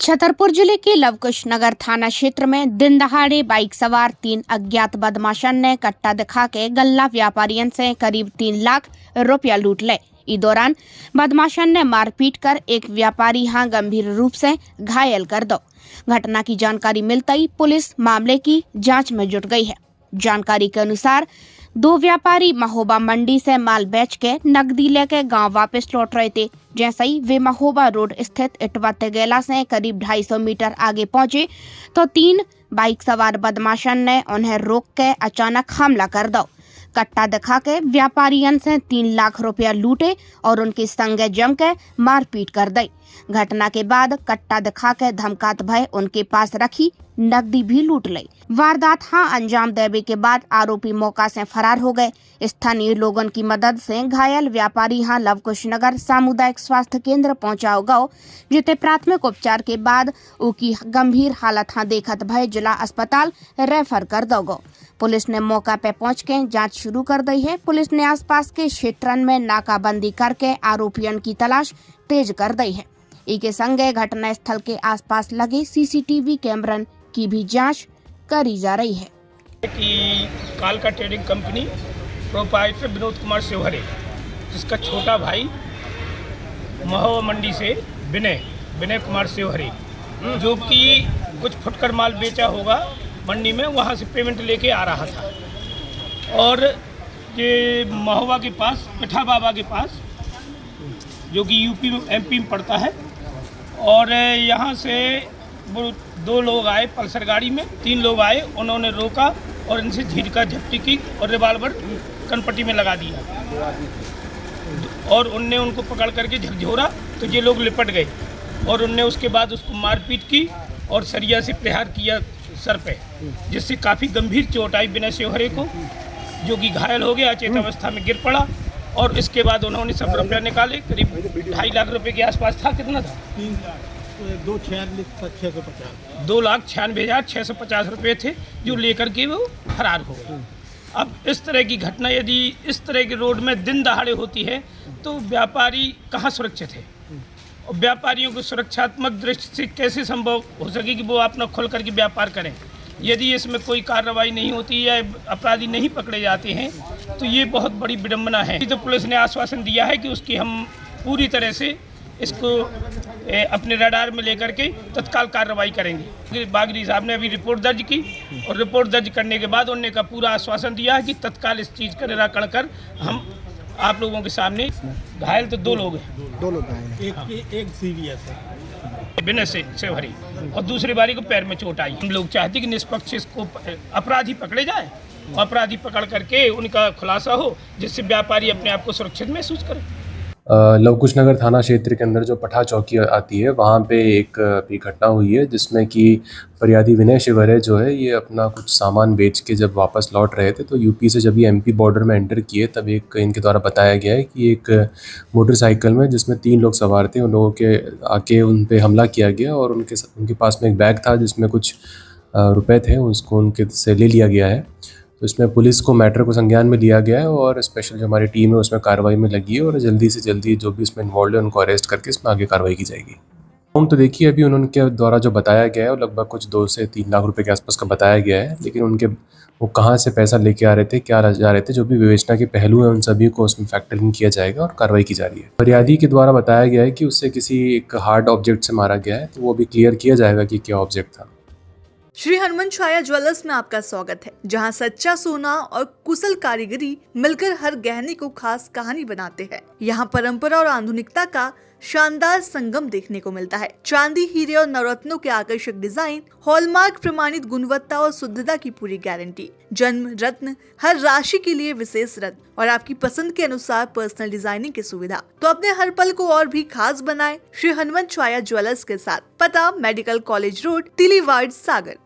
छतरपुर जिले के लवकुश नगर थाना क्षेत्र में दिन दहाड़े बाइक सवार 3 अज्ञात बदमाशन ने कट्टा दिखा के गल्ला व्यापारियों से करीब 3 लाख रुपया लूट ले। इस दौरान बदमाशन ने मारपीट कर एक व्यापारी गंभीर रूप से घायल कर दो। घटना की जानकारी मिलते ही पुलिस मामले की जांच में जुट गई है। जानकारी के अनुसार 2 व्यापारी महोबा मंडी से माल बेच के नकदी लेके गांव वापस लौट रहे थे। जैसे ही वे महोबा रोड स्थित इटवा तेगेला से करीब 250 मीटर आगे पहुंचे तो 3 बाइक सवार बदमाशन ने उन्हें रोक के अचानक हमला कर दो। कट्टा दिखा के व्यापारियों से 3 लाख रुपया लूटे और उनके संगे जम के मारपीट कर दी। घटना के बाद कट्टा दिखा के धमकात भय उनके पास रखी नकदी भी लूट ली। वारदात अंजाम देने के बाद आरोपी मौका से फरार हो गए। स्थानीय लोगों की मदद से घायल व्यापारी लवकुश नगर सामुदायिक स्वास्थ्य केंद्र पहुंचाओ गो, जिते प्राथमिक उपचार के बाद उनकी गंभीर हालत देखत भय जिला अस्पताल रेफर कर दो गो। पुलिस ने मौका पे पहुंच के जांच शुरू कर दी है। पुलिस ने आसपास के क्षेत्रों में नाकाबंदी करके आरोपियों की तलाश तेज कर दी है। इसके संगे घटना स्थल के आसपास लगे सीसीटीवी कैमरों की भी जांच करी जा रही है। कि कालका trading company proprietor Vinod Kumar Shivhare, जिसका छोटा भाई महोबा मंडी से विनय कुमार शिवहरे, जो कि कुछ फुटकर माल बेचा होगा मंडी में, वहाँ से पेमेंट लेके आ रहा था और ये महोबा के पास पिठा बाबा के पास, जो कि यूपी में एमपी में पड़ता है, और यहाँ से वो 2 लोग आए पल्सर गाड़ी में, 3 लोग आए, उन्होंने रोका और इनसे झीड़का झपटी की और रिवाल्वर कनपट्टी में लगा दिया और उनने उनको पकड़ करके झकझोरा तो ये लोग लिपट गए और उनने उसके बाद उसको मारपीट की और सरिया से प्रहार किया सर पे, जिससे काफ़ी गंभीर चोट आई विनय शिवहरे को, जो कि घायल हो गया, अचेत अवस्था में गिर पड़ा। और इसके बाद उन्होंने सब रुपया निकाले, करीब 2.5 लाख रुपए के आसपास था। कितना था? 2,96,650 रुपये थे, जो लेकर के वो फरार हो गए। अब इस तरह की घटना यदि इस तरह के रोड में दिन दहाड़े होती है तो व्यापारी कहाँ सुरक्षित है, और व्यापारियों को सुरक्षात्मक दृष्टि से कैसे संभव हो सके कि वो अपना खुल करके व्यापार करें। यदि इसमें कोई कार्रवाई नहीं होती या अपराधी नहीं पकड़े जाते हैं तो ये बहुत बड़ी विडंबना है। तो पुलिस ने आश्वासन दिया है कि उसकी हम पूरी तरह से इसको अपने रडार में लेकर के तत्काल कार्रवाई करेंगे। बागरी साहब ने अभी रिपोर्ट दर्ज की और रिपोर्ट दर्ज करने के बाद उन्होंने का पूरा आश्वासन दिया है कि तत्काल इस चीज़ का निराकरण कर हम आप लोगों के सामने। घायल तो 2 लोग हैं, 2 लोग हैं, एक सीरियस है विनय शिवहरे और दूसरी बारी को पैर में चोट आई। हम लोग चाहते कि निष्पक्ष इसको अपराधी पकड़े जाए, अपराधी पकड़ करके उनका खुलासा हो, जिससे व्यापारी अपने आप को सुरक्षित महसूस करे। लवकुश नगर थाना क्षेत्र के अंदर जो पठा चौकी आती है, वहाँ पे एक घटना हुई है जिसमें कि फरियादी विनय शिवहरे जो है, ये अपना कुछ सामान बेच के जब वापस लौट रहे थे तो यूपी से जब ये एमपी बॉर्डर में एंटर किए तब एक इनके द्वारा बताया गया है कि एक मोटरसाइकिल में जिसमें 3 लोग सवार थे, उन लोगों के आके उन पे हमला किया गया और उनके पास में एक बैग था जिसमें कुछ रुपए थे, उसको उनके से ले लिया गया है। तो इसमें पुलिस को मैटर को संज्ञान में लिया गया है और स्पेशल जो हमारी टीम है उसमें कार्रवाई में लगी है और जल्दी से जल्दी जो भी इसमें इन्वॉल्व है उनको अरेस्ट करके इसमें आगे कार्रवाई की जाएगी। हम तो देखिए अभी उनके द्वारा जो बताया गया है वो लगभग कुछ 2 से 3 लाख रुपए के आसपास का बताया गया है, लेकिन वो कहाँ से पैसा लेके आ रहे थे, क्या जा रहे थे, जो भी विवेचना के पहलू हैं उन सभी को उसमें फैक्टरिंग किया जाएगा और कार्रवाई की जा रही है। फरियादी के द्वारा बताया गया है कि उससे किसी एक हार्ड ऑब्जेक्ट से मारा गया है, तो वो भी क्लियर किया जाएगा कि क्या ऑब्जेक्ट था। श्री हनुमान छाया ज्वेलर्स में आपका स्वागत है, जहां सच्चा सोना और कुशल कारीगरी मिलकर हर गहने को खास कहानी बनाते हैं। यहां परंपरा और आधुनिकता का शानदार संगम देखने को मिलता है। चांदी, हीरे और नवरत्नों के आकर्षक डिजाइन, हॉलमार्क प्रमाणित गुणवत्ता और शुद्धता की पूरी गारंटी, जन्म रत्न, हर राशि के लिए विशेष रत्न और आपकी पसंद के अनुसार पर्सनल डिजाइनिंग की सुविधा। तो अपने हर पल को और भी खास बनाएं श्री हनुमान छाया ज्वेलर्स के साथ। पता मेडिकल कॉलेज रोड, तिलीवाड़, सागर।